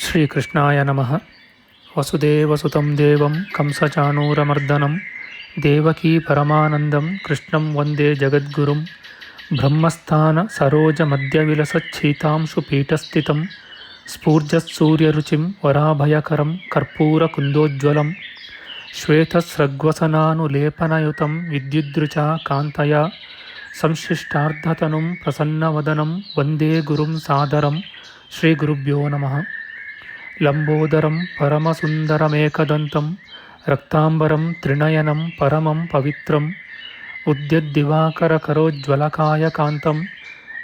ಶ್ರೀಕೃಷ್ಣಾಯ ನಮಃ. ವಸುದೇವಸುತಂ ದೇವಂ ಕಂಸಚಾಣೂರಮರ್ದನಂ ದೇವಕೀ ಪರಮಾನಂದಂ ಕೃಷ್ಣಂ ವಂದೇ ಜಗದ್ಗುರುಂ. ಬ್ರಹ್ಮಸ್ಥಾನ ಸರೋಜ ಮಧ್ಯವಿಲಸಚ್ಛೀತಾಂಶು ಪೀಠಸ್ಥಿತಂ ಸ್ಫೂರ್ಜತ್ಸೂರ್ಯರುಚಿಂ ವರಾಭಯಕರಂ ಕರ್ಪೂರಕುಂದೋಜ್ವಲಂ ಶ್ವೇತಸ್ರಗ್ವಸನಾನುಲೇಪನಯುತಂ ವಿದ್ಯುದ್ರುಚಾ ಕಾಂತಯಾ ಸಂಶ್ಲಿಷ್ಟಾರ್ಧತನುಂ ಪ್ರಸನ್ನವದನಂ ವಂದೇ ಗುರುಂ ಸಾದರಂ. ಶ್ರೀಗುರುಭ್ಯೋ ನಮಃ. ಲಂಬೋದರಂ ಪರಮಸುಂದರಮೇಕದಂತಂ ರಕ್ತಾಂಬರಂ ತ್ರಿನಯನಂ ಪರಮಂ ಪವಿತ್ರಂ ಉದ್ಯದ್ದಿವಾಕರಕರೋಜ್ವಲಕಾಯಕಾಂತಂ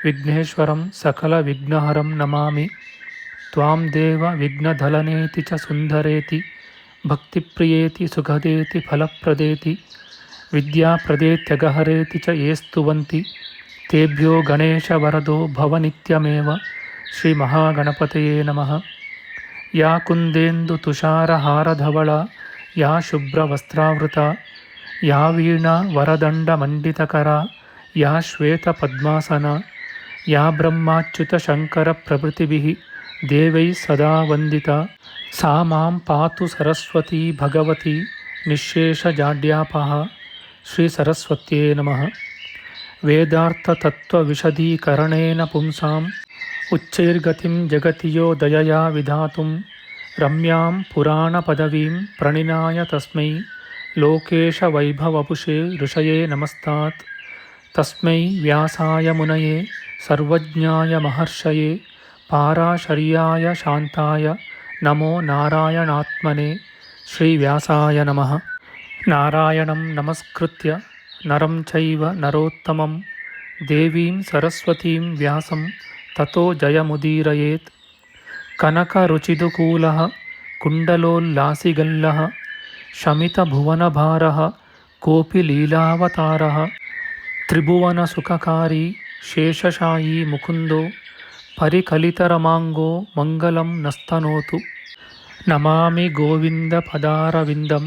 ವಿಘ್ನೇಶ್ವರಂ ಸಕಲವಿಘ್ನಹರಂ ನಮಾಮಿ. ತ್ವಾಂ ದೇವ ವಿಘ್ನಧಲನೇತಿ ಚ ಸುಂದರೇತಿ ಭಕ್ತಿಪ್ರಿಯೇತಿ ಸುಖದೇತಿ ಫಲಪ್ರದೇತಿ ವಿದ್ಯಾಪ್ರದೇತ್ಯಗಹರೇತಿ ಚ ಯೇ ಸ್ತುವಂತಿ ತೇಭ್ಯೋ ಗಣೇಶವರದೋ ಭವನಿತ್ಯಮೇವ. ಶ್ರೀಮಹಾಗಣಪತಯೇ ನಮಃ. ಯಾ ಕುಂದೇಂದು ತುಷಾರಹಾರಧವಳ ಯಾ ಶುಭ್ರವಸ್ತ್ರಾವೃತ ಯಾ ವೀಣಾ ವರದಂಡಮಂಡಿತಕರ ಯಾ ಶ್ವೇತಪದ್ಮಾಸನ ಯಾ ಬ್ರಹ್ಮಾಚ್ಯುತಶಂಕರಪ್ರಭೃತಿಭಿಃ ದೇವೈಃ ಸದಾ ವಂದಿತಾ ಸಾ ಮಾಂ ಪಾತು ಸರಸ್ವತೀ ಭಗವತಿ ನಿಶ್ಶೇಷಜಾಡ್ಯಾಪಃ. ಶ್ರೀ ಸರಸ್ವತ್ಯೇ ನಮಃ. ವೇದಾರ್ಥತತ್ವವಿಶದೀಕರಣೇನ ಪುಂಸಾಂ ಉಚ್ಚೈರ್ಗತಿಂ ಜಗತಿ ಯೋ ದಯಯಾ ವಿಧಾತುಂ ರಮ್ಯಾಂ ಪುರಾಣಪದವೀಂ ಪ್ರಣಿನಾಯ ತಸ್ಮೈ ಲೋಕೇಶವೈಭವಪುಷೇ ಋಷಯೇ ನಮಸ್ತಾತ್. ತಸ್ಮೈ ವ್ಯಾಸಾಯ ಮುನಯೇ ಸರ್ವಜ್ಞಾಯ ಮಹರ್ಷಯೇ ಪಾರಾಶರ್ಯಾಯ ಶಾಂತಾಯ ನಮೋ ನಾರಾಯಣಾತ್ಮನೇ. ಶ್ರೀವ್ಯಾಸಾಯ ನಮಃ. ನಾರಾಯಣಂ ನಮಸ್ಕೃತ್ಯ ನರಂ ಚೈವ ನರೋತ್ತಮಂ ದೇವೀಂ ಸರಸ್ವತೀಂ ವ್ಯಾಸಂ ತತೋ ಜಯಮುದೀರಯೇತ್. ಕನಕರುಚಿದುಕೂಲಃ ಕುಂಡಲೋಲ್ಲಾಸಿಗಲ್ಲಃ ಶಮಿತಭುವನಭಾರಃ ಕೋಪಿ ಲೀಲಾವತಾರಃ ತ್ರಿಭುವನಸುಖಕಾರಿ ಶೇಷಶಾಯೀ ಮುಕುಂದೋ ಪರಿಕಲಿತರಮಾಂಗೋ ಮಂಗಲಂ ನಸ್ತನೋತು. ನಮಾಮಿ ಗೋವಿಂದಪದಾರವಿಂದಂ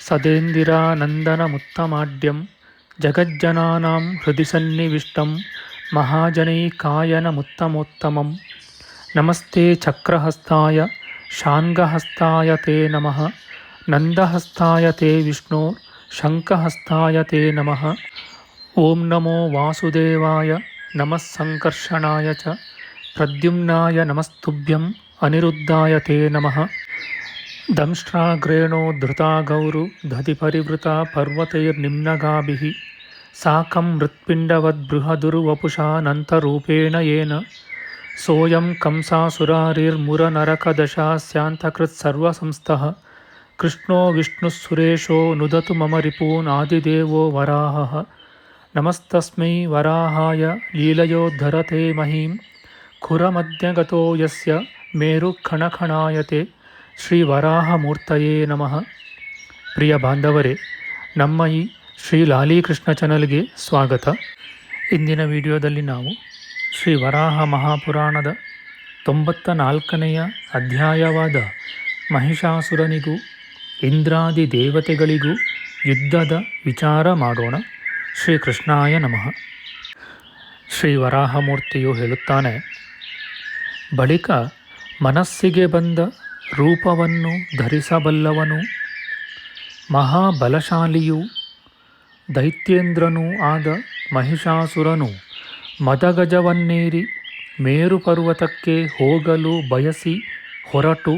ಸದೇಂದಿರಾನಂದನಮುತ್ತಮಾಡ್ಯಂ ಜಗಜ್ಜನಾನಾಂ ಹೃದಿ ಸನ್ನಿವಿಷ್ಟಂ ಮಹಾಜನೈಕಾಯನಮುತ್ತಮೋತ್ತಮಂ. ನಮಸ್ತೆ ಚಕ್ರಹಸ್ತಾಯ ಶಾಂಗಹಸ್ತಾಯ ತೇ ನಮಃ. ನಂದಹಸ್ತಾಯ ತೇ ವಿಷ್ಣೋ ಶಂಖಹಸ್ತಾಯ ತೇ ನಮಃ. ಓಂ ನಮೋ ವಾಸುದೇವಾಯ ನಮಃ ಸಂಕರ್ಷಣಾಯ ಚ ಪ್ರದ್ಯುಮ್ನಾಯ ನಮಸ್ತುಭ್ಯಂ ಅನಿರುದ್ಧಾಯ ತೇ ನಮಃ. ದಂಷ್ಟ್ರಾಗ್ರೇಣೋ ಧೃತಾ ಗೌರು ದಧಿಪರಿವೃತಾ ಪರ್ವತೈರ್ನಿಮ್ನಗಾಭಿಃ ಸಾಕಂ ಮೃತ್ಪಿಂಡವದ್ಬೃಹದುರ್ವಪುಷಾನಂತರೂಪೇಣ ಯೇನ ಸೋಯಂ ಕಂಸಾಸುರಾರಿರ್ಮುರನರಕದಶಾಸ್ಯಾಂತಕೃತ್ಸರ್ವಸಂಸ್ಥಃ ಕೃಷ್ಣೋ ವಿಷ್ಣುಃಸುರೇಶೋ ನುದತು ಮಮ ರಿಪೂನ್ ಆದಿದೇವೋ ವರಾಹಃ. ನಮಸ್ತಸ್ಮೈ ವರಾಹಾಯ ಲೀಲಯೋದ್ಧರತೆ ಮಹೀಂ ಖುರಮಧ್ಯಗತೋ ಯಸ್ಯ ಮೇರುಖಣಖಣಾಯತೆ. ಶ್ರೀ ವರಾಹಮೂರ್ತಯೇ ನಮಃ. ಪ್ರಿಯ ಬಾಂಧವರೇ, ನಮ್ಮ ಈ ಶ್ರೀ ಲಾಲೀಕೃಷ್ಣ ಚಾನಲ್ಗೆ ಸ್ವಾಗತ. ಇಂದಿನ ವಿಡಿಯೋದಲ್ಲಿ ನಾವು ಶ್ರೀ ವರಾಹ ಮಹಾಪುರಾಣದ 94ನೆಯ ಅಧ್ಯಾಯವಾದ ಮಹಿಷಾಸುರನಿಗೂ ಇಂದ್ರಾದಿ ದೇವತೆಗಳಿಗೂ ಯುದ್ಧದ ವಿಚಾರ ಮಾಡೋಣ. ಶ್ರೀಕೃಷ್ಣಾಯ ನಮಃ. ಶ್ರೀ ವರಾಹಮೂರ್ತಿಯು ಹೇಳುತ್ತಾನೆ, ಬಳಿಕ ಮನಸ್ಸಿಗೆ ಬಂದ ರೂಪವನ್ನು ಧರಿಸಬಲ್ಲವನು ಮಹಾಬಲಶಾಲಿಯೂ ದೈತ್ಯೇಂದ್ರನೂ ಆದ ಮಹಿಷಾಸುರನು ಮದಗಜವನ್ನೇರಿ ಮೇರುಪರ್ವತಕ್ಕೆ ಹೋಗಲು ಬಯಸಿ ಹೊರಟು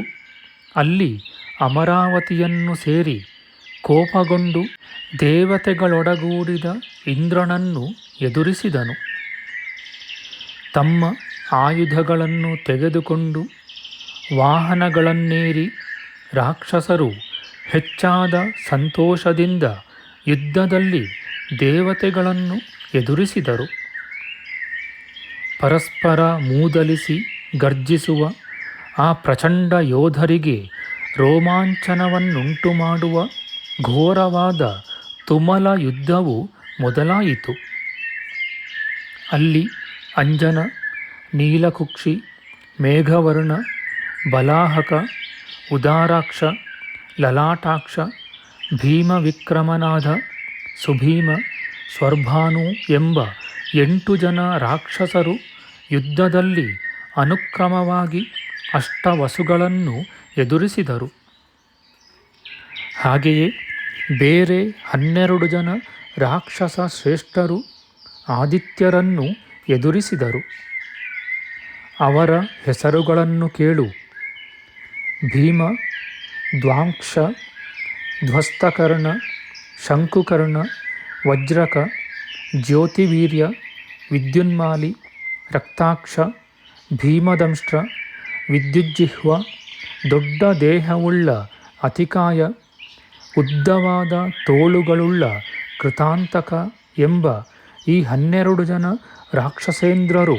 ಅಲ್ಲಿ ಅಮರಾವತಿಯನ್ನು ಸೇರಿ ಕೋಪಗೊಂಡು ದೇವತೆಗಳೊಡಗೂಡಿದ ಇಂದ್ರನನ್ನು ಎದುರಿಸಿದನು. ತಮ್ಮ ಆಯುಧಗಳನ್ನು ತೆಗೆದುಕೊಂಡು ವಾಹನಗಳನ್ನೇರಿ ರಾಕ್ಷಸರು ಹೆಚ್ಚಾದ ಸಂತೋಷದಿಂದ ಯುದ್ಧದಲ್ಲಿ ದೇವತೆಗಳನ್ನು ಎದುರಿಸಿದರು. ಪರಸ್ಪರ ಮೂದಲಿಸಿ ಗರ್ಜಿಸುವ ಆ ಪ್ರಚಂಡ ಯೋಧರಿಗೆ ರೋಮಾಂಚನವನ್ನುಂಟು ಮಾಡುವ ಘೋರವಾದ ತುಮಲ ಯುದ್ಧವು ಮೊದಲಾಯಿತು. ಅಲ್ಲಿ ಅಂಜನ, ನೀಲಕುಕ್ಷಿ, ಮೇಘವರ್ಣ, ಬಲಾಹಕ, ಉದಾರಾಕ್ಷ, ಲಲಾಟಾಕ್ಷ, ಭೀಮವಿಕ್ರಮನಾದ, ಸುಭೀಮ, ಸ್ವರ್ಭಾನು ಎಂಬ 8 ಜನ ರಾಕ್ಷಸರು ಯುದ್ಧದಲ್ಲಿ ಅನುಕ್ರಮವಾಗಿ ಅಷ್ಟವಸುಗಳನ್ನು ಎದುರಿಸಿದರು. ಹಾಗೆಯೇ ಬೇರೆ 12 ಜನ ರಾಕ್ಷಸ ಶ್ರೇಷ್ಠರು ಆದಿತ್ಯರನ್ನು ಎದುರಿಸಿದರು. ಅವರ ಹೆಸರುಗಳನ್ನು ಕೇಳು. ಭೀಮ, ದ್ವಾಂಕ್ಷ, ಧ್ವಸ್ತಕರ್ಣ, ಶಂಕುಕರ್ಣ, ವಜ್ರಕ, ಜ್ಯೋತಿವೀರ್ಯ, ವಿದ್ಯುನ್ಮಾಲಿ, ರಕ್ತಾಕ್ಷ, ಭೀಮದಂಷ್ಟ್ರ, ವಿದ್ಯುಜ್ಜಿಹ್ವ, ದೊಡ್ಡ ದೇಹವುಳ್ಳ ಅತಿಕಾಯ, ಉದ್ದವಾದ ತೋಳುಗಳುಳ್ಳ ಕೃತಾಂತಕ ಎಂಬ ಈ 12 ಜನ ರಾಕ್ಷಸೇಂದ್ರರು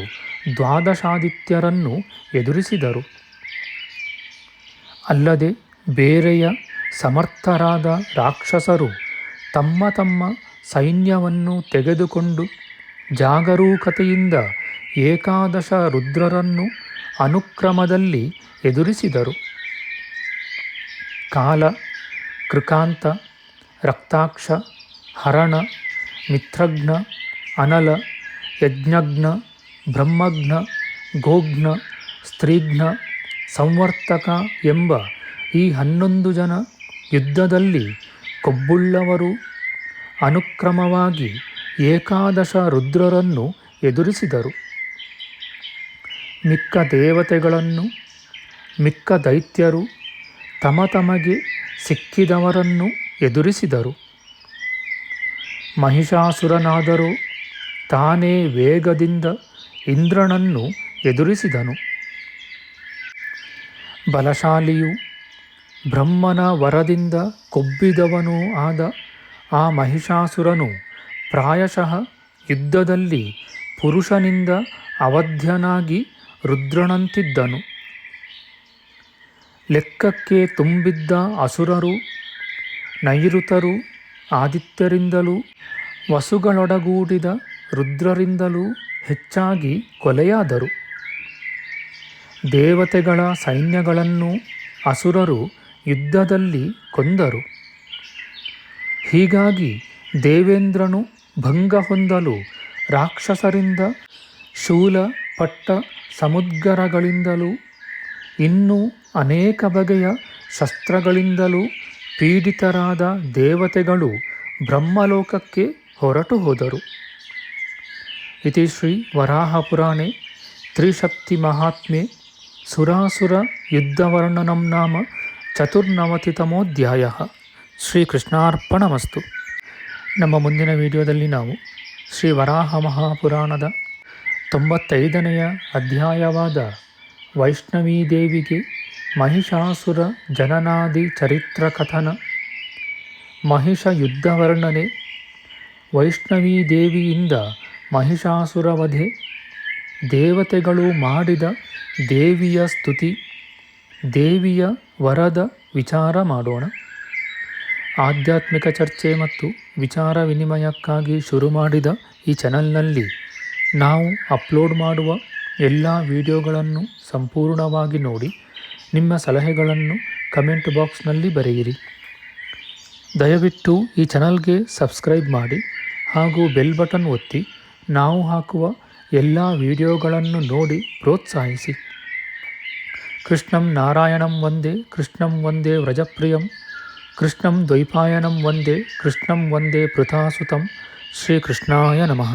ದ್ವಾದಶಾದಿತ್ಯರನ್ನು ಎದುರಿಸಿದರು. ಅಲ್ಲದೆ ಬೇರೆಯ ಸಮರ್ಥರಾದ ರಾಕ್ಷಸರು ತಮ್ಮ ತಮ್ಮ ಸೈನ್ಯವನ್ನು ತೆಗೆದುಕೊಂಡು ಜಾಗರೂಕತೆಯಿಂದ ಏಕಾದಶ ರುದ್ರರನ್ನು ಅನುಕ್ರಮದಲ್ಲಿ ಎದುರಿಸಿದರು. ಕಾಲ, ಕೃಕಾಂತ, ರಕ್ತಾಕ್ಷ, ಹರಣ, ಮಿತ್ರಘ್ನ, ಅನಲ, ಯಜ್ಞಘ್ನ, ಬ್ರಹ್ಮಘ್ನ, ಗೋಘ್ನ, ಸ್ತ್ರೀಘ್ನ, ಸಂವರ್ತಕ ಎಂಬ ಈ 11 ಜನ ಯುದ್ಧದಲ್ಲಿ ಕೊಬ್ಬುಳ್ಳವರು ಅನುಕ್ರಮವಾಗಿ ಏಕಾದಶ ರುದ್ರರನ್ನು ಎದುರಿಸಿದರು. ಮಿಕ್ಕ ದೇವತೆಗಳನ್ನು, ಮಿಕ್ಕ ದೈತ್ಯರು ತಮಗೆ ಸಿಕ್ಕಿದವರನ್ನು ಎದುರಿಸಿದರು. ಮಹಿಷಾಸುರನಾದರೂ ತಾನೇ ವೇಗದಿಂದ ಇಂದ್ರನನ್ನು ಎದುರಿಸಿದನು. ಬಲಶಾಲಿಯೂ ಬ್ರಹ್ಮನ ವರದಿಂದ ಕೊಬ್ಬಿದವನೂ ಆದ ಆ ಮಹಿಷಾಸುರನು ಪ್ರಾಯಶಃ ಯುದ್ಧದಲ್ಲಿ ಪುರುಷನಿಂದ ಅವಧ್ಯನಾಗಿ ರುದ್ರನಂತಿದ್ದನು. ಲೆಕ್ಕಕ್ಕೆ ತುಂಬಿದ್ದ ಅಸುರರು, ನೈಋತರು ಆದಿತ್ಯರಿಂದಲೂ ವಸುಗಳೊಡಗೂಡಿದ ರುದ್ರರಿಂದಲೂ ಹೆಚ್ಚಾಗಿ ಕೊಲೆಯಾದರು. ದೇವತೆಗಳ ಸೈನ್ಯಗಳನ್ನು ಅಸುರರು ಯುದ್ಧದಲ್ಲಿ ಕೊಂದರು. ಹೀಗಾಗಿ ದೇವೇಂದ್ರನು ಭಂಗ ಹೊಂದಲು ರಾಕ್ಷಸರಿಂದ ಶೂಲ, ಪಟ್ಟ, ಸಮುದ್ಗರಗಳಿಂದಲೂ ಇನ್ನೂ ಅನೇಕ ಬಗೆಯ ಶಸ್ತ್ರಗಳಿಂದಲೂ ಪೀಡಿತರಾದ ದೇವತೆಗಳು ಬ್ರಹ್ಮಲೋಕಕ್ಕೆ ಹೊರಟು ಹೋದರು. ಇತಿ ಶ್ರೀ ವರಾಹಪುರಾಣೆ ತ್ರಿಶಕ್ತಿ ಮಹಾತ್ಮ್ಯೆ ಸುರಾಸುರ ಯುದ್ಧವರ್ಣನಂ ನಾಮ 94ತಮೋಧ್ಯಾಯ. ಶ್ರೀಕೃಷ್ಣಾರ್ಪಣಮಸ್ತು. ನಮ್ಮ ಮುಂದಿನ ವಿಡಿಯೋದಲ್ಲಿ ನಾವು ಶ್ರೀ ವರಾಹ ಮಹಾಪುರಾಣದ 95ನೆಯ ಅಧ್ಯಾಯವಾದ ವೈಷ್ಣವೀದೇವಿಗೆ ಮಹಿಷಾಸುರ ಜನನಾದಿ ಚರಿತ್ರ ಕಥನ, ಮಹಿಷ ಯುದ್ಧ ವರ್ಣನೆ, ವೈಷ್ಣವೀದೇವಿಯಿಂದ ಮಹಿಷಾಸುರ ವಧೆ, ದೇವತೆಗಳು ಮಾಡಿದ ದೇವಿಯ ಸ್ತುತಿ, ದೇವಿಯ ವರದ ವಿಚಾರ ಮಾಡೋಣ. ಆಧ್ಯಾತ್ಮಿಕ ಚರ್ಚೆ ಮತ್ತು ವಿಚಾರ ವಿನಿಮಯಕ್ಕಾಗಿ ಶುರು ಮಾಡಿದ ಈ ಚಾನಲ್ನಲ್ಲಿ ನಾವು ಅಪ್ಲೋಡ್ ಮಾಡುವ ಎಲ್ಲ ವಿಡಿಯೋಗಳನ್ನು ಸಂಪೂರ್ಣವಾಗಿ ನೋಡಿ ನಿಮ್ಮ ಸಲಹೆಗಳನ್ನು ಕಮೆಂಟ್ ಬಾಕ್ಸ್ನಲ್ಲಿ ಬರೆಯಿರಿ. ದಯವಿಟ್ಟು ಈ ಚಾನಲ್ಗೆ ಸಬ್ಸ್ಕ್ರೈಬ್ ಮಾಡಿ ಹಾಗೂ ಬೆಲ್ ಬಟನ್ ಒತ್ತಿ ನಾವು ಹಾಕುವ ಎಲ್ಲ ವಿಡಿಯೋಗಳನ್ನು ನೋಡಿ ಪ್ರೋತ್ಸಾಹಿಸಿ. ಕೃಷ್ಣಂ ನಾರಾಯಣಂ ವಂದೇ, ಕೃಷ್ಣಂ ವಂದೇ ವ್ರಜಪ್ರಿಯಂ, ಕೃಷ್ಣಂ ದ್ವೈಪಾಯನಂ ವಂದೇ, ಕೃಷ್ಣಂ ವಂದೇ ಪೃಥಾಸುತಂ. ಶ್ರೀಕೃಷ್ಣಾಯ ನಮಃ.